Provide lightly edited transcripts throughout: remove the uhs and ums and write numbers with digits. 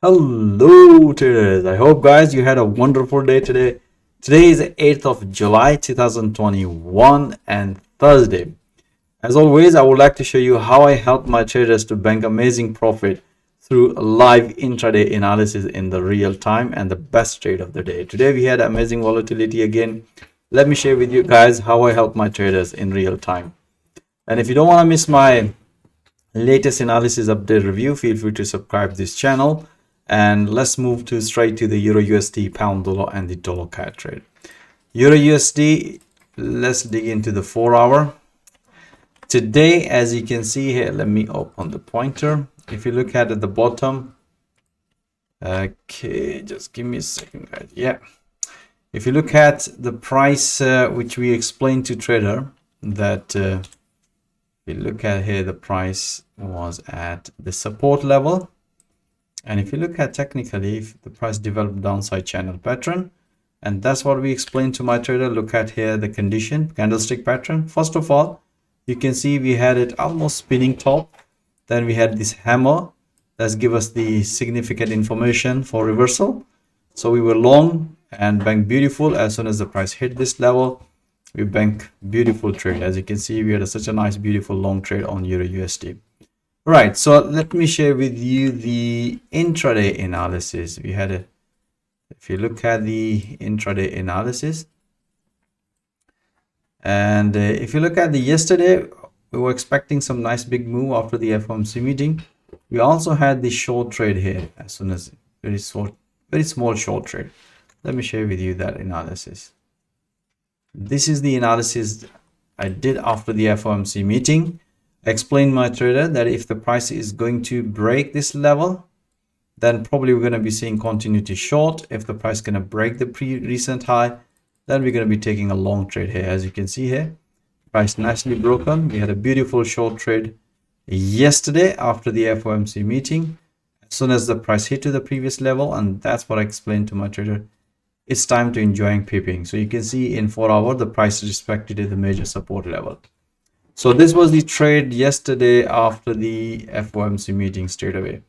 Hello traders, I hope guys you had a wonderful day today. Today is the 8th of July 2021 and Thursday. As always, I would like to show you how I help my traders to bank amazing profit through live intraday analysis in the real time and the best trade of the day. Today we had amazing volatility again. Let me share with you guys how I help my traders in real time. And if you don't want to miss my latest analysis update review, feel free to subscribe to this channel. And let's move straight to the EURUSD, pound dollar, and the dollar CAD trade. EURUSD, let's dig into the 4-hour. Today, as you can see here, let me open the pointer. If you look at the bottom, okay, just give me a second, guys. Yeah, if you look at the price, which we explained to trader, that if you look at here, the price was at the support level. And if you look at technically, if the price developed downside channel pattern, and that's what we explained to my trader. Look at here the condition, candlestick pattern. First of all, you can see we had it almost spinning top. Then we had this hammer. That's give us the significant information for reversal. So we were long and bank beautiful. As soon as the price hit this level, we bank beautiful trade. As you can see, we had such a nice, beautiful long trade on EURUSD. Right, so let me share with you the intraday analysis. We had a, if you look at the intraday analysis, and if you look at the yesterday, we were expecting some nice big move after the FOMC meeting. We also had the short trade here, as soon as very small short trade. Let me share with you that analysis. This is the analysis I did after the FOMC meeting. I explained my trader that if the price is going to break this level, then probably we're going to be seeing continuity short. If the price is going to break the recent high, then we're going to be taking a long trade here. As you can see here, price nicely broken. We had a beautiful short trade yesterday after the FOMC meeting, as soon as the price hit to the previous level, and that's what I explained to my trader. It's time to enjoying peeping. So you can see in 4 hours, the price respected the major support level. So this was the trade yesterday after the FOMC meeting straight away.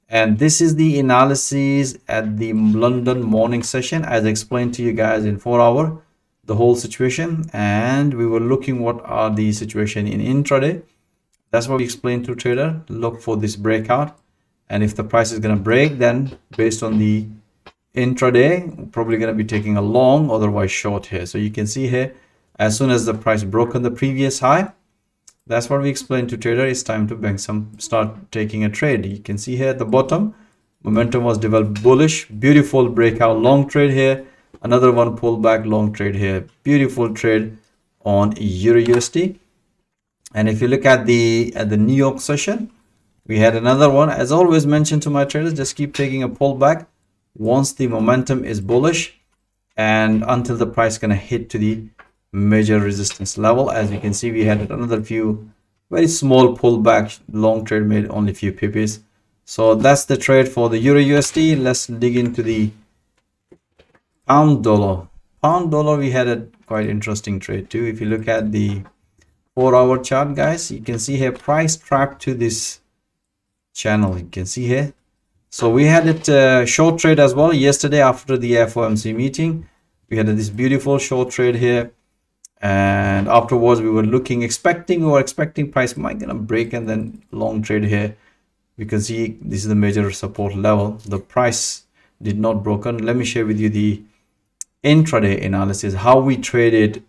And this is the analysis at the London morning session, as I explained to you guys in 4 hours, the whole situation. And we were looking what are the situation in intraday. That's what we explained to trader. Look for this breakout. And if the price is going to break, then based on the intraday, we're probably going to be taking a long, otherwise short here. So you can see here, as soon as the price broke on the previous high, that's what we explained to trader. It's time to bank start taking a trade. You can see here at the bottom, momentum was developed bullish, beautiful breakout long trade here, another one pullback long trade here, beautiful trade on EURUSD. And if you look at the New York session, we had another one. As always mentioned to my traders, just keep taking a pullback once the momentum is bullish and until the price gonna hit to the major resistance level. As you can see, we had another few very small pullback long trade, made only few pips. So that's the trade for the EURUSD. Let's dig into the pound dollar. Pound dollar, we had a quite interesting trade too. If you look at the 4-hour chart, guys, you can see here price trapped to this channel. You can see here. So we had it short trade as well yesterday after the FOMC meeting. We had this beautiful short trade here. And afterwards we were expecting price might gonna break, and then long trade here. You can see this is the major support level. The price did not broken. Let me share with you the intraday analysis, how we traded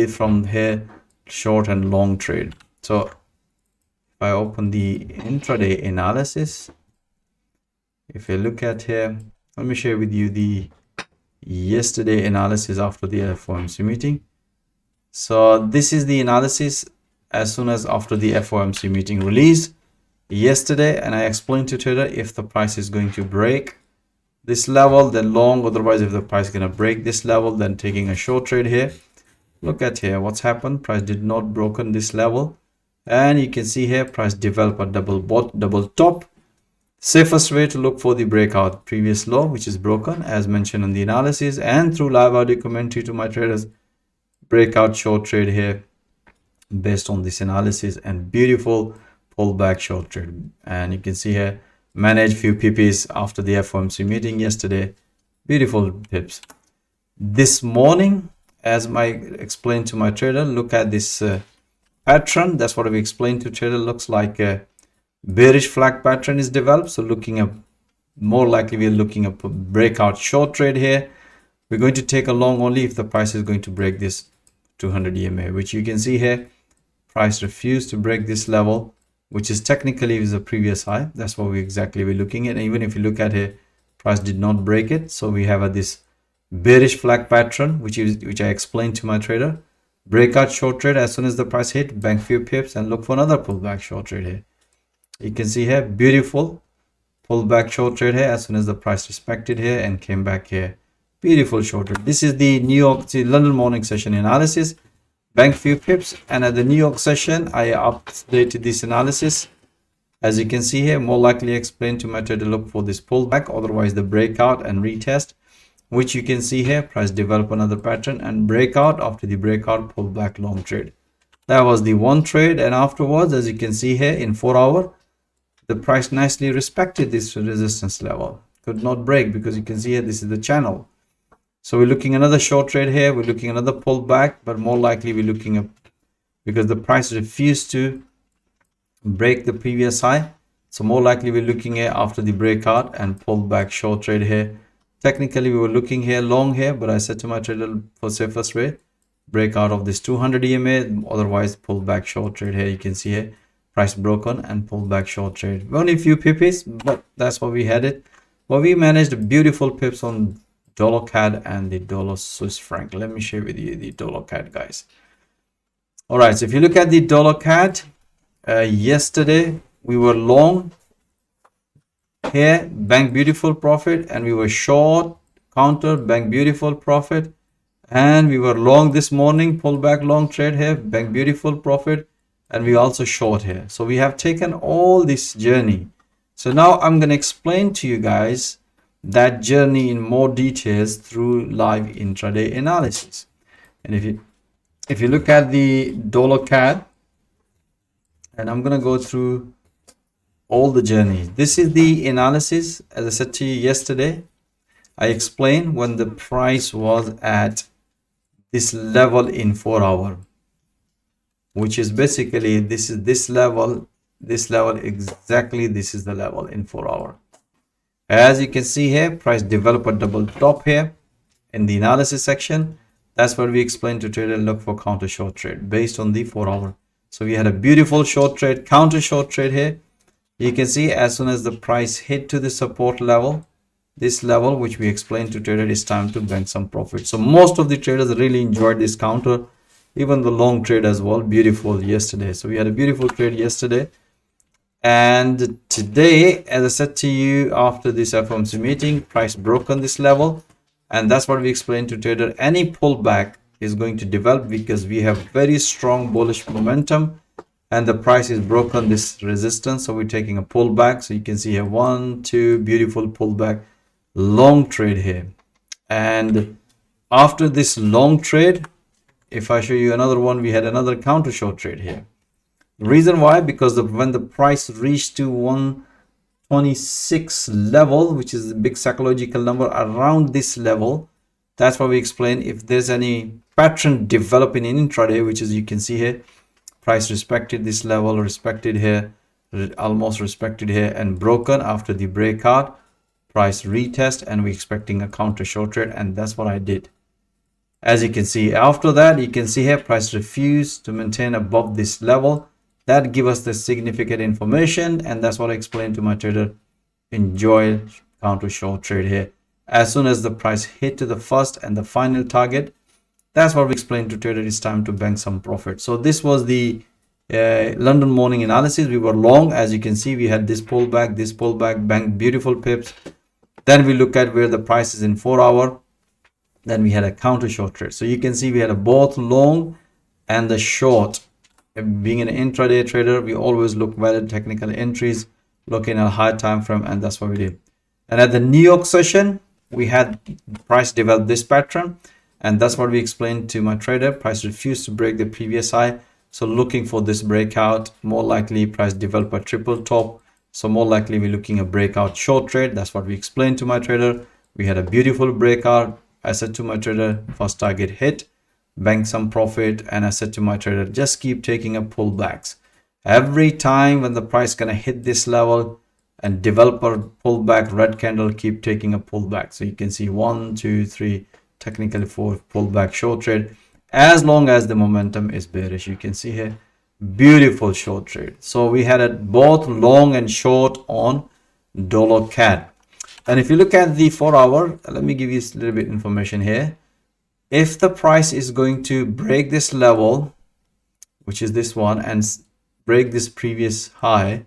from here, short and long trade. So if I open the intraday analysis, if you look at here, let me share with you the yesterday analysis after the FOMC meeting. So this is the analysis as soon as after the FOMC meeting release yesterday, and I explained to trader if the price is going to break this level, then long. Otherwise, if the price is going to break this level, then taking a short trade here. Look at here what's happened. Price did not broken this level, and you can see here price develop a double top. Safest way to look for the breakout previous low, which is broken, as mentioned in the analysis and through live audio commentary to my traders. Breakout short trade here based on this analysis, and beautiful pullback short trade. And you can see here managed few PPs after the FOMC meeting yesterday. Beautiful pips. This morning, as I explained to my trader, look at this pattern. That's what we explained to trader. Looks like a bearish flag pattern is developed. So looking at, more likely we're looking at a breakout short trade here. We're going to take a long only if the price is going to break this 200 EMA, which you can see here. Price refused to break this level, which is technically is a previous high. That's what we're looking at. And even if you look at here, price did not break it. So we have this bearish flag pattern, which I explained to my trader. Breakout short trade as soon as the price hit, bank few pips and look for another pullback short trade here. You can see here, beautiful pullback short trade here as soon as the price respected here and came back here. Beautiful short trade. This is the London morning session analysis. Bank few pips, and at the New York session I updated this analysis. As you can see here, more likely explained to my trader, look for this pullback, otherwise the breakout and retest, which you can see here, price develop another pattern and breakout. After the breakout, pullback long trade. That was the one trade, and afterwards, as you can see here, in 4 hours, the price nicely respected this resistance level. Could not break because you can see here, this is the channel. So we're looking another short trade here. We're looking another pullback, but more likely we're looking up because the price refused to break the previous high. So more likely we're looking here after the breakout and pullback short trade here. Technically we were looking here long here, but I said to my trader for safest way, break out of this 200 EMA, otherwise pullback short trade here. You can see here, price broken and pullback short trade. Only a few pips, but that's what we had it. Well, we managed beautiful pips on dollar CAD and the dollar Swiss franc. Let me share with you the dollar CAD, guys. All right, so if you look at the dollar CAD, yesterday we were long here, bank beautiful profit, and we were short counter, bank beautiful profit, and we were long this morning, pullback long trade here, bank beautiful profit, and we also short here. So we have taken all this journey. So now I'm going to explain to you guys that journey in more details through live intraday analysis. And if you look at the dollar CAD, and I'm going to go through all the journeys. This is the analysis. As I said to you yesterday, I explained when the price was at this level in 4 hours, which is basically this level exactly. This is the level in 4 hours. As you can see here, price developed a double top here in the analysis section. That's what we explained to trader, look for counter short trade based on the 4 hour. So we had a beautiful short trade, counter short trade here. You can see as soon as the price hit to the support level, this level, which we explained to trader, it's time to bank some profit. So most of the traders really enjoyed this counter, even the long trade as well. Beautiful yesterday. So we had a beautiful trade yesterday. And today, as I said to you, after this FOMC meeting, price broke on this level, and that's what we explained to trader. Any pullback is going to develop because we have very strong bullish momentum, and the price is broken this resistance. So we're taking a pullback. So you can see here 1, 2, beautiful pullback, long trade here. And after this long trade, if I show you another one, we had another counter short trade here. Reason why? Because when the price reached to 126 level, which is a big psychological number, around this level, that's why we explain if there's any pattern developing in intraday, which is you can see here, price respected this level, respected here, almost respected here, and broken after the breakout, price retest, and we're expecting a counter short trade, and that's what I did. As you can see, after that, you can see here price refused to maintain above this level. That give us the significant information, and that's what I explained to my trader. Enjoy counter short trade here. As soon as the price hit to the first and the final target, that's what we explained to trader, it's time to bank some profit. So this was the London morning analysis. We were long. As you can see, we had this pullback, bank beautiful pips. Then we look at where the price is in 4 hour. Then we had a counter short trade. So you can see we had a both long and the short. Being an intraday trader, we always look valid technical entries, looking at a high time frame, and that's what we did. And at the New York session, we had price develop this pattern, and that's what we explained to my trader. Price refused to break the previous high, so looking for this breakout, more likely price develop a triple top So more likely we're looking at breakout short trade. That's what we explained to my trader. We had a beautiful breakout. I said to my trader, first target hit, bank some profit, and I said to my trader, just keep taking up pullbacks. Every time when the price gonna hit this level and develop a pullback red candle, keep taking a pullback. So you can see 1, 2, 3, technically 4 pullback short trade. As long as the momentum is bearish, you can see here, beautiful short trade. So we had it both long and short on dollar CAD. And if you look at the 4 hour, let me give you a little bit information here. If the price is going to break this level, which is this one, and break this previous high,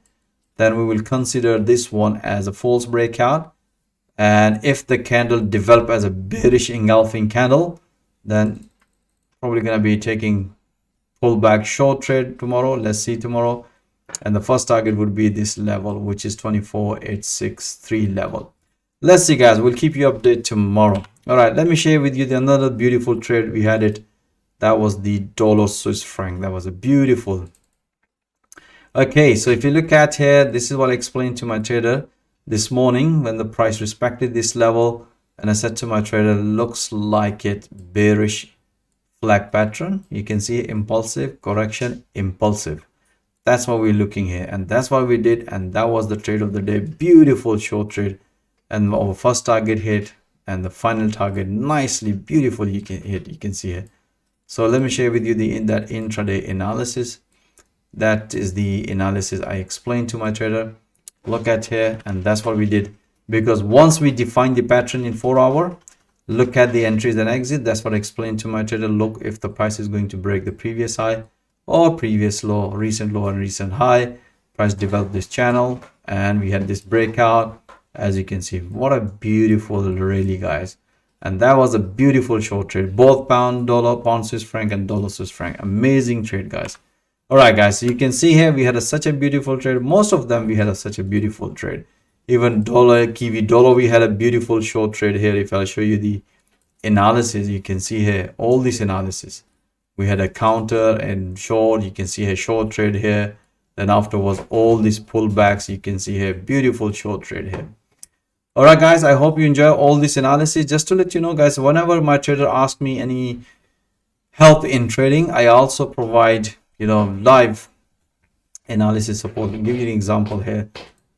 then we will consider this one as a false breakout. And if the candle develop as a bearish engulfing candle, then probably going to be taking pullback short trade tomorrow. Let's see tomorrow. And the first target would be this level, which is 24,863 level. Let's see, guys. We'll keep you updated tomorrow. All right, let me share with you another beautiful trade we had it. That was the dollar Swiss franc. That was a beautiful. Okay, so if you look at here, this is what I explained to my trader this morning when the price respected this level, and I said to my trader, looks like it bearish flag pattern. You can see impulsive correction, impulsive. That's what we're looking here, and that's what we did, and that was the trade of the day. Beautiful short trade, and our first target hit and the final target nicely, beautiful. You can see here. So let me share with you that intraday analysis. That is the analysis I explained to my trader. Look at here, and that's what we did. Because once we define the pattern in 4 hour, look at the entries and exit. That's what I explained to my trader. Look if the price is going to break the previous high or previous low, recent low and recent high. Price developed this channel, and we had this breakout. As you can see, what a beautiful rally, guys. And that was a beautiful short trade. Both pound dollar, pound Swiss franc, and dollar Swiss franc. Amazing trade, guys. All right, guys, so you can see here we had such a beautiful trade. Most of them we had such a beautiful trade. Even dollar, Kiwi dollar, we had a beautiful short trade here. If I'll show you the analysis, you can see here all this analysis. We had a counter and short. You can see here short trade here. Then afterwards all these pullbacks. You can see here beautiful short trade here. All right, guys, I hope you enjoy all this analysis. Just to let you know, guys, whenever my trader asks me any help in trading, I also provide live analysis support. I'll give you an example here.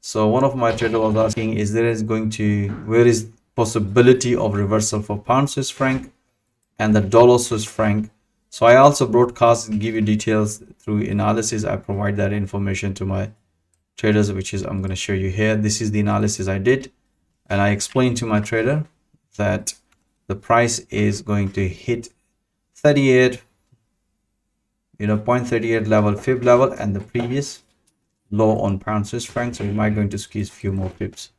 So one of my trader was asking, where is possibility of reversal for pound Swiss franc and the dollar Swiss franc? So I also broadcast and give you details through analysis. I provide that information to my traders, which is I'm going to show you here. This is the analysis I did, and I explained to my trader that the price is going to hit 38 0.38 level, fib level, and the previous low on pound Swiss franc. So we might going to squeeze few more pips.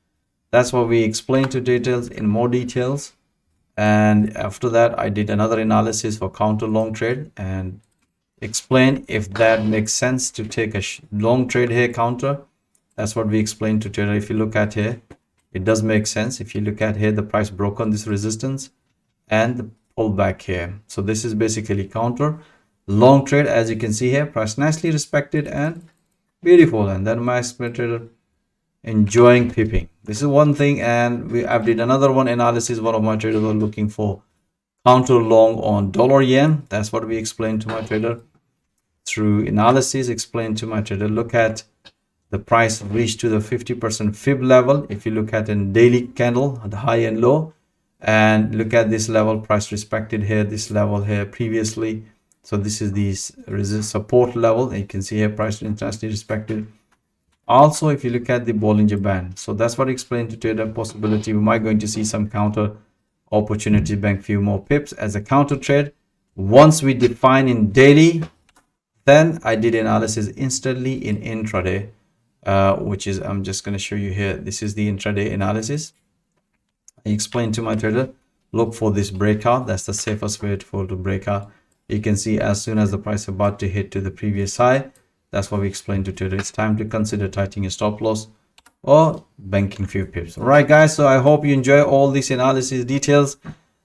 That's what we explained to details in more details. And after that, I did another analysis for counter long trade and explain if that makes sense to take a long trade here counter. That's what we explained to trader. If you look at here, it does make sense. If you look at here, the price broke on this resistance and the pullback here. So this is basically counter long trade. As you can see here, price nicely respected and beautiful. And then my trader enjoying pipping. This is one thing. And I did another one analysis. One of my traders were looking for counter long on dollar yen. That's what we explained to my trader through analysis. Explained to my trader, look at the price reached to the 50% fib level. If you look at a daily candle, the high and low, and look at this level, price respected here, this level here previously. So this is the resist support level. And you can see here price internationally respected. Also, if you look at the Bollinger Band, so that's what I explained to trader possibility. We might going to see some counter opportunity, bank few more pips as a counter trade. Once we define in daily, then I did analysis instantly in intraday, which is I'm just going to show you here. This is the intraday analysis. I explained to my trader, look for this breakout. That's the safest way to break out. You can see as soon as the price is about to hit to the previous high, that's what we explained to trader. It's time to consider tightening your stop loss or banking few pips. All right, guys. So I hope you enjoy all these analysis details.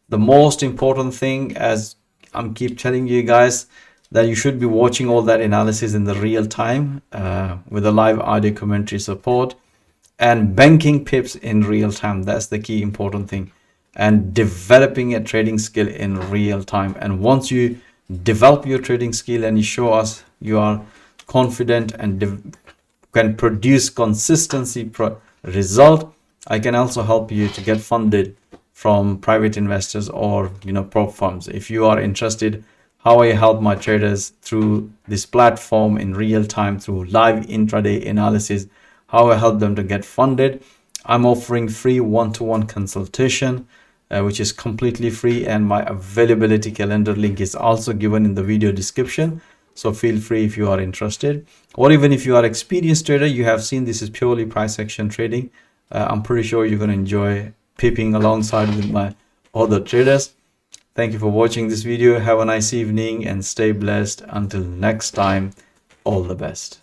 The most important thing, as I'm keep telling you guys, that you should be watching all that analysis in the real time with a live audio commentary support and banking pips in real time. That's the key important thing, and developing a trading skill in real time. And once you develop your trading skill and you show us you are confident and can produce consistency result, I can also help you to get funded from private investors or prop firms. If you are interested how I help my traders through this platform in real time through live intraday analysis, how I help them to get funded, I'm offering free one-to-one consultation, which is completely free, and my availability calendar link is also given in the video description. So feel free if you are interested, or even if you are experienced trader, you have seen this is purely price action trading. I'm pretty sure you're going to enjoy peeping alongside with my other traders. Thank you for watching this video. Have a nice evening and stay blessed. Until next time, all the best.